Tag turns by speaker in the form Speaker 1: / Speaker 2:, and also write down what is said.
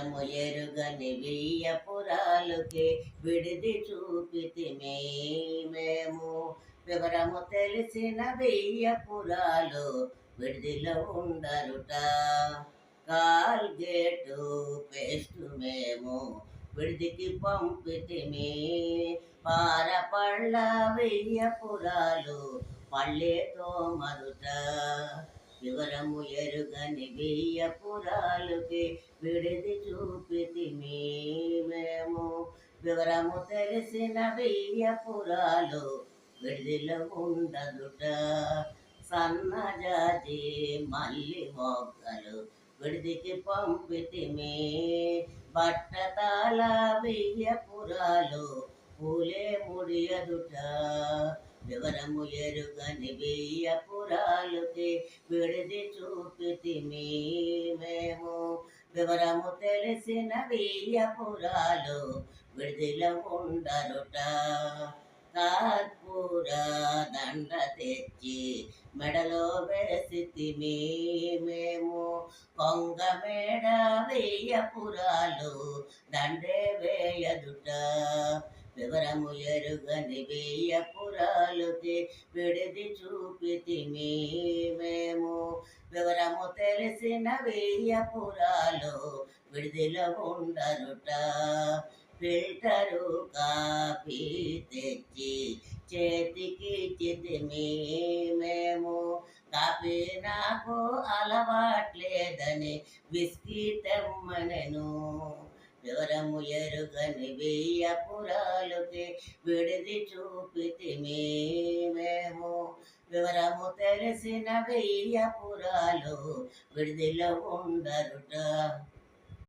Speaker 1: వివరము ఎరుగని వియ్యపురాలుకి విడిది చూపితిమి మేము. వివరము తెలిసిన వియ్యపురాలు విడిదిలో ఉండరుట. కాల్గేటు పేస్టు మేము విడిదికి పంపితిమి. పారపళ్ళ వియ్యపురాలు పళ్ళేతో మరుట. వివరము ఎరుగని వియ్యపురాలుకి విడిది చూపితిమి మేము. వివరము తెలిసిన వియ్యపురాలు విడిదిలో ఉండదుట. సన్నజాజి మల్లి మొగ్గలు విడిదికి పంపితిమి. బట్టతాల వియ్యపురాలు పూలే ముడియదుట. వివరము ఎరుగని వియ్యపురాలుకి విడిది చూపితిమి మేము. వివరము తెలిసిన వియ్యపురాలు విడిదిలో ఉండరుట. కర్పూర దండ తెచ్చి మెడలో వేసితిమి మేము. కొంగ మేడ వియ్యపురాలు దండే వేయదుట. వివరము ఎరుగని వియ్యపురాలుకి విడిది చూపితిమి మేము. వివరము తెలిసిన వియ్యపురాలు విడిదిలో ఉండరుట. ఫిల్టరు కాఫీ తెచ్చి చేతికి చితిమి మేము. కాఫీ నాకు అలవాట్లేదని విస్కీ తెమ్మనెను. వివరము ఎరుగని వియ్యపురాలుకి విడిది చూపితిమి మేము. వివరము తెలిసిన వియ్యపురాలు విడిదిలో ఉండరుట.